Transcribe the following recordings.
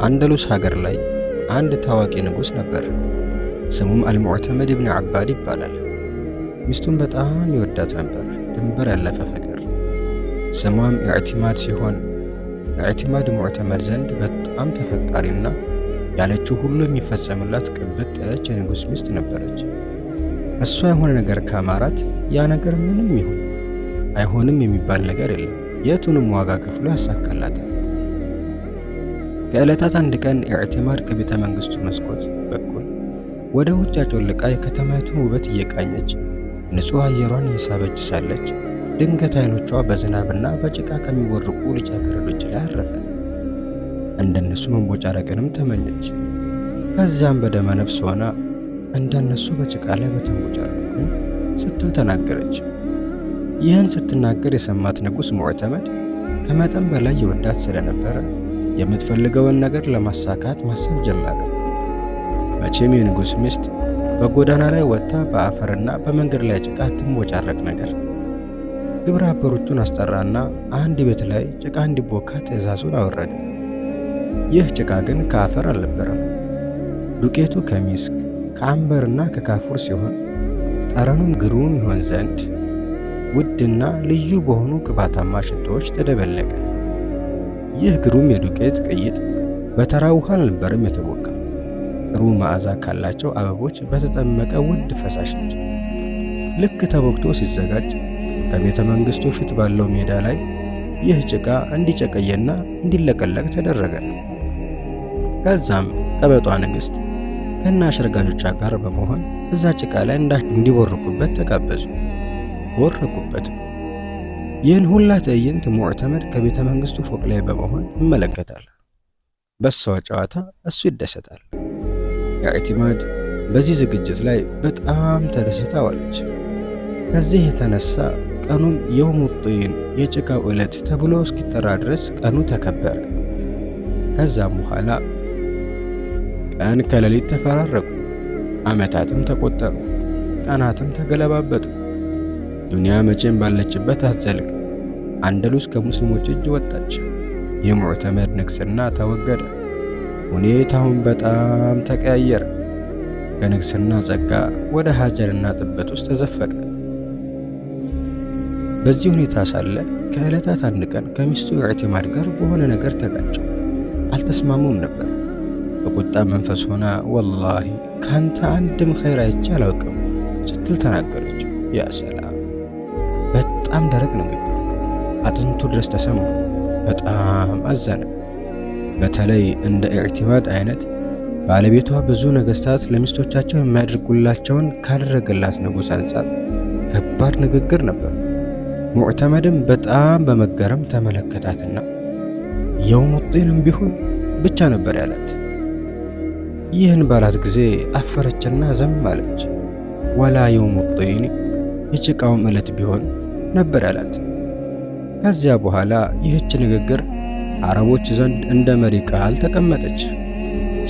አንደሉስ ሀገር ላይ አንድ ታዋቂ ንጉስ ነበር። ስሙም አልሙዕተመድ ኢብኑ ዓባድ ይባላል። ሚስቱን በጣም ይወዳት ነበር፣ ድንበር ያለፈ ፍቅር። ስሟም ኢዕቲማድ ሲሆን ኢዕቲማድ ሙዕተመድ ዘንድ በጣም ተፈቃሪና ያለችው ሁሉ የሚፈጸምላት ቅብጥ ያለች የንጉስ ሚስት ነበረች። እሷ የሆነ ነገር ካማራት ያ ነገር ምንም ይሁን አይሆንም የሚባል ነገር የለም፣ የቱንም ዋጋ ከፍሎ ያሳካላታል። ከዕለታት አንድ ቀን ኢዕቲማድ ከቤተ መንግስቱ መስኮት በኩል ወደ ውጭ አጮልቃ የከተማይቱን ውበት እየቃኘች ንጹሕ አየሯን እየሳበች ሳለች ድንገት አይኖቿ በዝናብና በጭቃ ከሚወርቁ ልጃገረዶች ላይ አረፈ። እንደነሱ መንቦጫረቅንም ተመኘች። ከዚያም በደመ ነፍስ ሆና እንደነሱ በጭቃ ላይ በተንቦጫረቁ ስትል ተናገረች። ይህን ስትናገር የሰማት ንጉሥ ሙዕተመድ ከመጠን በላይ ይወዳት ስለነበረ የምትፈልገውን ነገር ለማሳካት ማሰብ ጀመረ። መቼም የንጉሥ ሚስት በጎዳና ላይ ወጥታ በአፈርና በመንገድ ላይ ጭቃ ትንቦጫረቅ ነገር። ግብረ አበሮቹን አስጠራና አንድ ቤት ላይ ጭቃ እንዲቦካ ትእዛዙን አወረደ። ይህ ጭቃ ግን ከአፈር አልነበረም። ዱቄቱ ከሚስክ ከአንበርና ከካፉር ሲሆን ጠረኑም ግሩም ይሆን ዘንድ ውድና ልዩ በሆኑ ቅባታማ ሽቶዎች ተደበለቀ። ይህ ግሩም የዱቄት ቅይጥ በተራ ውሃ አልነበረም የተቦካ፣ ጥሩ መዓዛ ካላቸው አበቦች በተጠመቀ ውድ ፈሳሽ እንጂ። ልክ ተቦክቶ ሲዘጋጅ ከቤተ መንግስቱ ፊት ባለው ሜዳ ላይ ይህ ጭቃ እንዲጨቀየና እንዲለቀለቅ ተደረገ። ከዛም ቀበጧ ንግሥት ከና አሸርጋጆቿ ጋር በመሆን እዛ ጭቃ ላይ እንዲቦርቁበት ተጋበዙ። ወረቁበት። ይህን ሁላ ትዕይንት ሙዕተመድ ከቤተ መንግስቱ ፎቅ ላይ በመሆን ይመለከታል። በሷ ጨዋታ እሱ ይደሰታል። ኢዕቲማድ በዚህ ዝግጅት ላይ በጣም ተደስታ ዋለች። ከዚህ የተነሳ ቀኑም የውሙ ጢን የጭቃው ዕለት ተብሎ እስኪጠራ ድረስ ቀኑ ተከበረ። ከዛም በኋላ ቀን ከሌሊት ተፈራረቁ፣ ዓመታትም ተቆጠሩ፣ ቀናትም ተገለባበጡ። ዱንያ መቼም ባለችበት አትዘልቅ። አንደሉስ ከሙስሊሞች እጅ ወጣች። የሙዕተመድ ንግስና ተወገደ። ሁኔታውን በጣም ተቀያየረ። ከንግስና ጸጋ ወደ ሐዘንና ጥበት ውስጥ ተዘፈቀ። በዚህ ሁኔታ ሳለ ከዕለታት አንድ ቀን ከሚስቱ ኢዕቲማድ ጋር በሆነ ነገር ተጋጩ። አልተስማሙም ነበር። በቁጣ መንፈስ ሆና ወላሂ ካንተ አንድም ኸይር አይቼ አላውቅም ስትል ተናገረች። ያ ሰላም! በጣም ደረቅ ንግግር፣ አጥንቱ ድረስ ተሰማ። በጣም አዘነ። በተለይ እንደ ኢዕቲማድ አይነት ባለቤቷ ብዙ ነገስታት ለሚስቶቻቸው የሚያደርጉላቸውን ካደረገላት ንጉሥ አንጻር ከባድ ንግግር ነበር። ሙዕተመድም በጣም በመገረም ተመለከታትና የውሙ ጢንም ቢሆን ብቻ ነበር ያላት። ይህን ባላት ጊዜ አፈረችና ዘም አለች። ወላ የውሙ ጢን የጭቃውም ዕለት ቢሆን ነበር ያላት። ከዚያ በኋላ ይህች ንግግር አረቦች ዘንድ እንደ መሪ ቃል ተቀመጠች።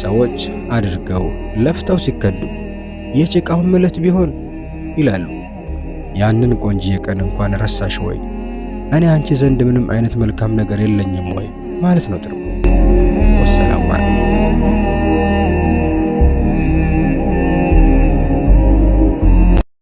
ሰዎች አድርገው ለፍተው ሲከዱ የጭቃውም ዕለት ቢሆን ይላሉ። ያንን ቆንጂዬ ቀን እንኳን ረሳሽ ወይ? እኔ አንቺ ዘንድ ምንም አይነት መልካም ነገር የለኝም ወይ ማለት ነው ትርጉም። ወሰላሙ አለይኩም።